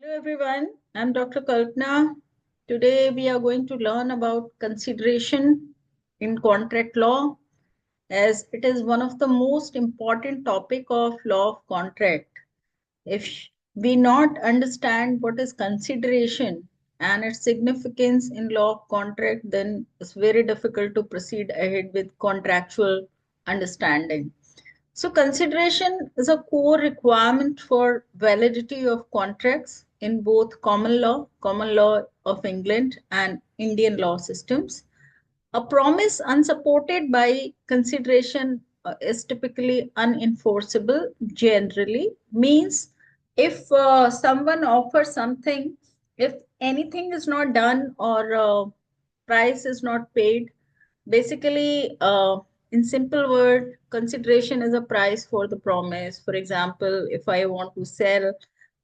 Hello everyone, I'm Dr. Kalpana. Today we are going to learn about consideration in contract law as it is one of the most important topic of law of contract. If we not understand what is consideration and its significance in law of contract, then it's very difficult to proceed ahead with contractual understanding. So consideration is a core requirement for validity of contracts in both common law of England and Indian law systems. A promise unsupported by consideration is typically unenforceable generally, means if someone offers something, if anything is not done or price is not paid, basically in simple word, consideration is a price for the promise. For example, if I want to sell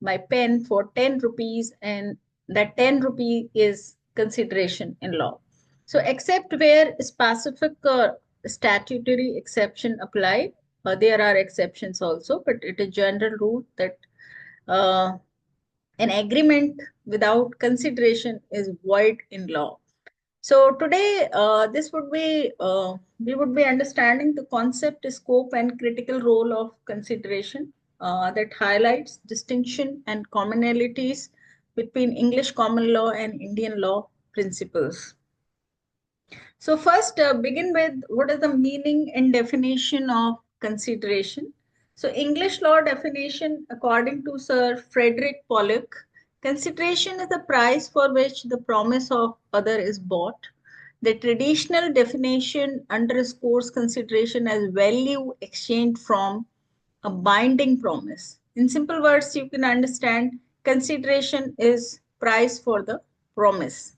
my pen for 10 rupees, and that 10 rupee is consideration in law. So except where specific statutory exception apply, there are exceptions also, but it is general rule that uh, an agreement without consideration is void in law. So today, this would be we would be understanding the concept, scope, and critical role of consideration that highlights distinction and commonalities between English common law and Indian law principles. So first, begin with what is the meaning and definition of consideration. So English law definition, according to Sir Frederick Pollock, consideration is the price for which the promise of other is bought. The traditional definition underscores consideration as value exchanged from a binding promise. In simple words, you can understand consideration is price for the promise.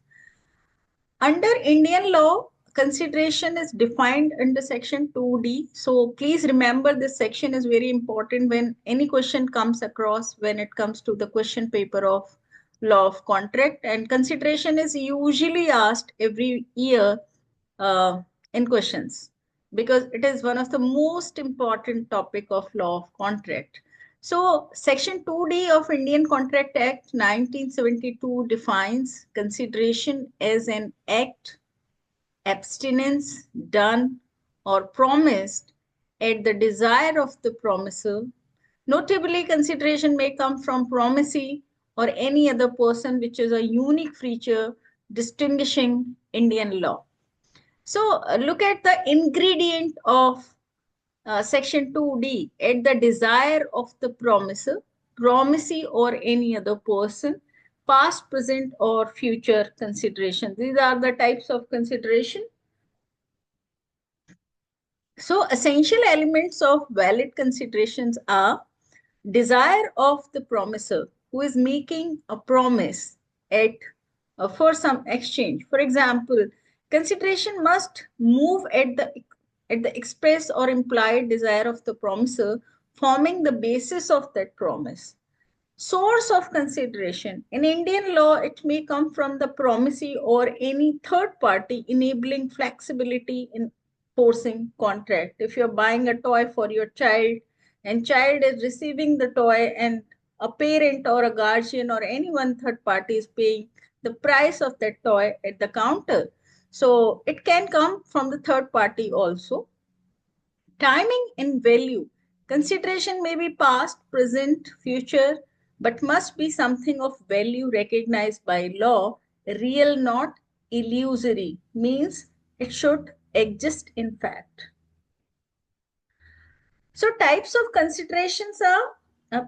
Under Indian law, consideration is defined under section 2D. So please remember this section is very important when any question comes across when it comes to the question paper of law of contract. And consideration is usually asked every year uh, in questions because it is one of the most important topic of law of contract. So section 2D of Indian Contract Act 1972 defines consideration as an act, abstinence done or promised at the desire of the promisor. Notably, consideration may come from promisee or any other person, which is a unique feature distinguishing Indian law. So look at the ingredient of section 2D, at the desire of the promisor, promisee or any other person, past, present or future consideration. These are the types of consideration. So essential elements of valid considerations are desire of the promisor who is making a promise at for some exchange. For example, consideration must move at the express or implied desire of the promisor, forming the basis of that promise. Source of consideration. In Indian law, it may come from the promisee or any third party, enabling flexibility in forcing contract. If you're buying a toy for your child and child is receiving the toy and a parent or a guardian or anyone third party is paying the price of that toy at the counter. So it can come from the third party also. Timing and value. Consideration may be past, present, future, but must be something of value recognized by law, real, not illusory, means it should exist in fact. So types of considerations are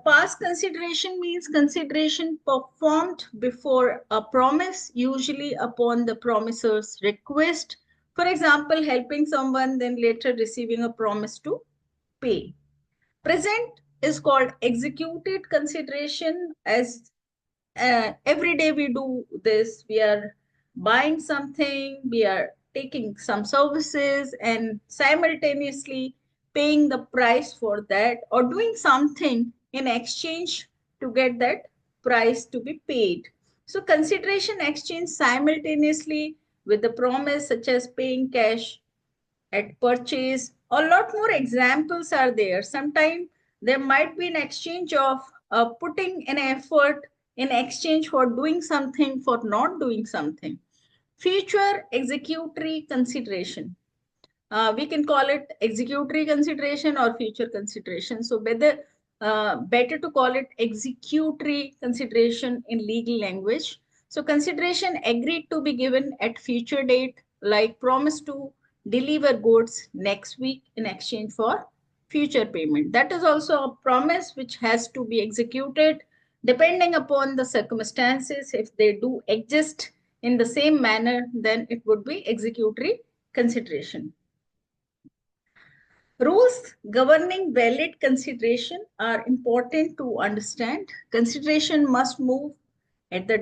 past consideration means consideration performed before a promise, usually upon the promisor's request. For example, helping someone, then later receiving a promise to pay. Present is called executed consideration, as every day we do this. We are buying something, we are taking some services and simultaneously paying the price for that or doing something in exchange to get that price to be paid. So consideration exchange simultaneously with the promise, such as paying cash at purchase. A lot more examples are there. Sometimes there might be an exchange of putting an effort in exchange for doing something for not doing something. Future executory consideration. We can call it executory consideration or future consideration. So better to call it executory consideration in legal language. So consideration agreed to be given at future date, like promise to deliver goods next week in exchange for future payment. That is also a promise which has to be executed depending upon the circumstances. If they do exist in the same manner, then it would be executory consideration. Rules governing valid consideration are important to understand. Consideration must move at the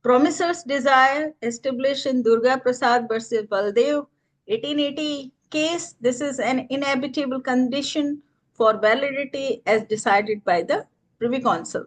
promisor's desire, established in Durga Prasad versus Baldev 1880 case. This is an inevitable condition for validity as decided by the Privy Council.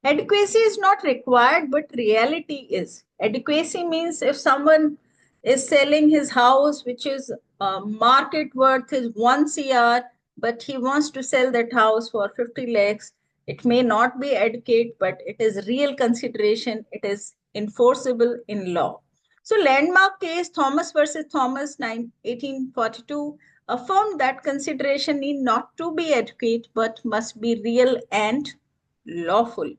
Adequacy is not required, but reality is. Adequacy means if someone is selling his house, which is market worth is 1 CR, but he wants to sell that house for 50 lakhs, it may not be adequate, but it is real consideration. It is enforceable in law. So landmark case Thomas versus Thomas 1842 affirmed that consideration need not to be adequate, but must be real and lawful.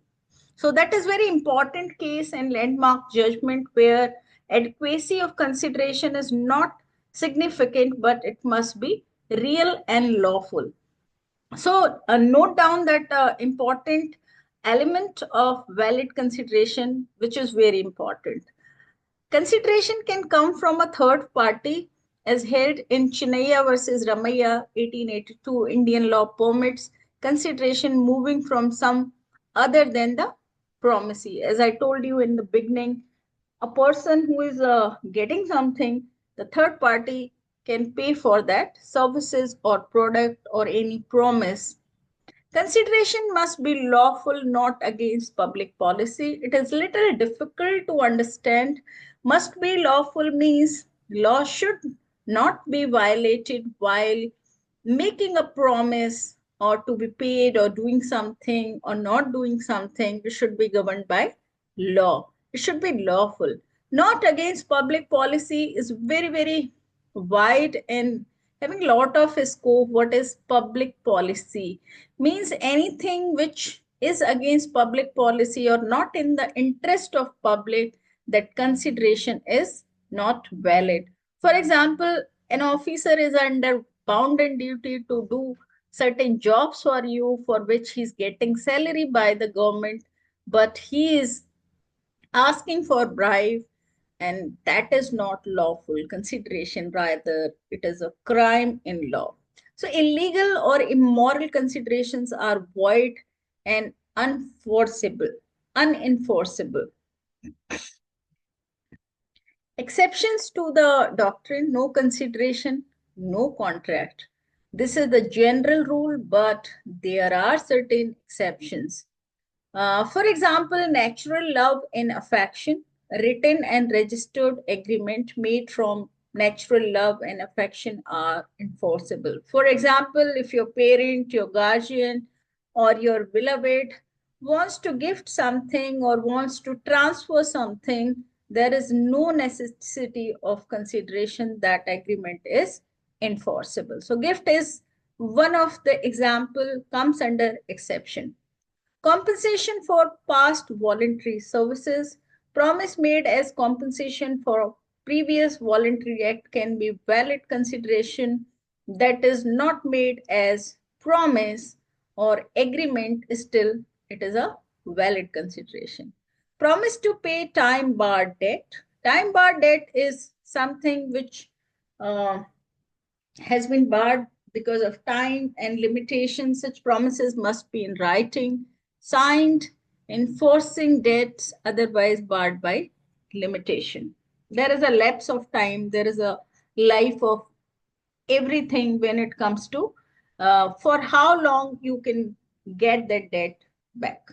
So that is very important case and landmark judgment where adequacy of consideration is not significant, but it must be real and lawful. So note down that important element of valid consideration, which is very important. Consideration can come from a third party as held in Chinaya versus Ramaiya 1882. Indian law permits consideration moving from some other than the promisee. As I told you in the beginning, a person who is getting something, the third party can pay for that services or product or any promise. Consideration must be lawful, not against public policy. It is little difficult to understand. Must be lawful means law should not be violated while making a promise or to be paid or doing something or not doing something. It should be governed by law. It should be lawful. Not against public policy is very, very wide and having a lot of scope. What is public policy? Means anything which is against public policy or not in the interest of public, that consideration is not valid. For example, an officer is under bounden duty to do certain jobs for you for which he's getting salary by the government, but he is asking for bribe, and that is not lawful consideration. Rather, it is a crime in law. So illegal or immoral considerations are void and unenforceable. Exceptions to the doctrine: no consideration, no contract. This is the general rule, but there are certain exceptions. For example, natural love and affection, written and registered agreement made from natural love and affection are enforceable. For example, if your parent, your guardian, or your beloved wants to gift something or wants to transfer something, there is no necessity of consideration. That agreement is enforceable. So gift is one of the example, comes under exception. Compensation for past voluntary services. Promise made as compensation for previous voluntary act can be valid consideration. That is not made as promise or agreement, still it is a valid consideration. Promise to pay time barred debt. Time barred debt is something which has been barred because of time and limitations. Such promises must be in writing, signed, enforcing debts otherwise barred by limitation. There is a lapse of time, there is a life of everything when it comes to for how long you can get that debt back.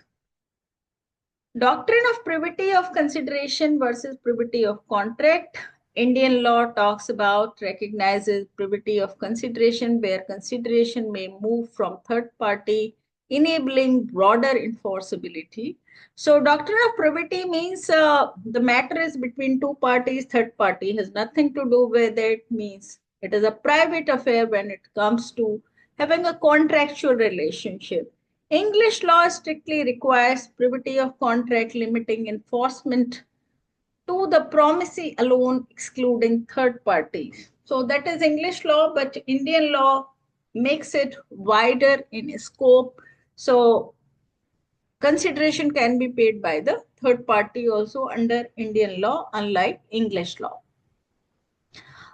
Doctrine of privity of consideration versus privity of contract. Indian law talks about, recognizes privity of consideration where consideration may move from third party enabling broader enforceability. So, doctrine of privity means the matter is between two parties, third party has nothing to do with it, means it is a private affair when it comes to having a contractual relationship. English law strictly requires privity of contract, limiting enforcement to the promisee alone, excluding third parties. So that is English law, but Indian law makes it wider in scope. So consideration can be paid by the third party also under Indian law, unlike English law.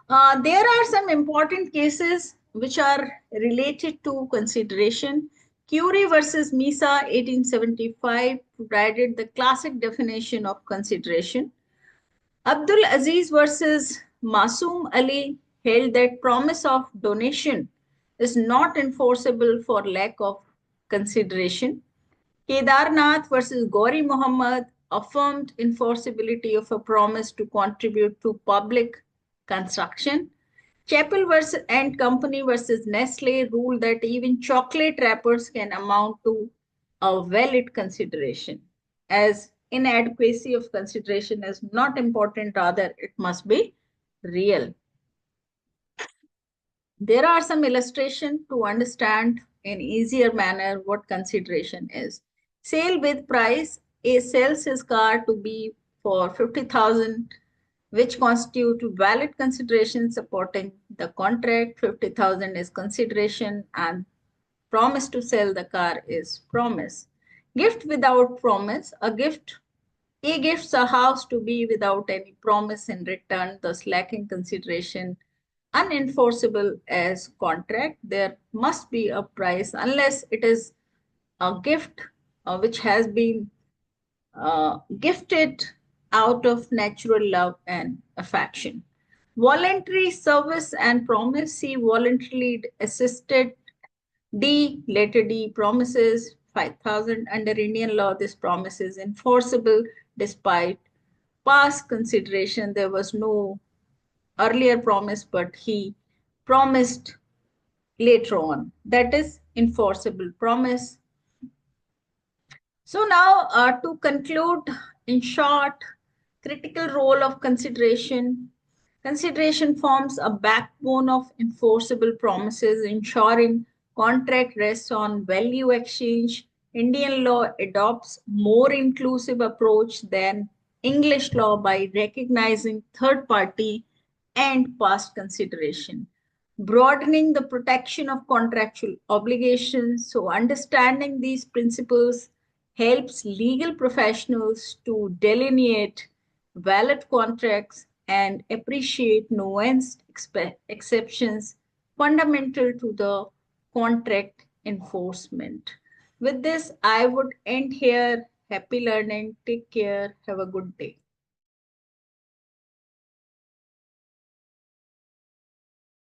There are some important cases which are related to consideration. Curie versus Misa 1875 provided the classic definition of consideration. Abdul Aziz versus Masoom Ali held that promise of donation is not enforceable for lack of consideration. Kedarnath versus Gauri Muhammad affirmed enforceability of a promise to contribute to public construction. Chapel versus and Company versus Nestle ruled that even chocolate wrappers can amount to a valid consideration, as inadequacy of consideration is not important, rather, it must be real. There are some illustrations to understand in easier manner what consideration is. Sale with price. A sells his car to B for 50,000, which constitute valid consideration supporting the contract. 50,000 is consideration and promise to sell the car is promise. Gift without promise. A gifts a house to B without any promise in return, thus lacking consideration, unenforceable as contract. There must be a price unless it is a gift which has been gifted out of natural love and affection. Voluntary service and promise. C. Voluntarily assisted. D. Letter D. Promises 5,000. Under Indian law, this promise is enforceable despite past consideration. There was no earlier promise, but he promised later on. That is enforceable promise. So now to conclude, in short, critical role of consideration. Consideration forms a backbone of enforceable promises, ensuring contract rests on value exchange. Indian law adopts more inclusive approach than English law by recognizing third party and past consideration, broadening the protection of contractual obligations. So understanding these principles helps legal professionals to delineate valid contracts and appreciate nuanced exceptions fundamental to the contract enforcement. With this, I would end here. Happy learning. Take care. Have a good day.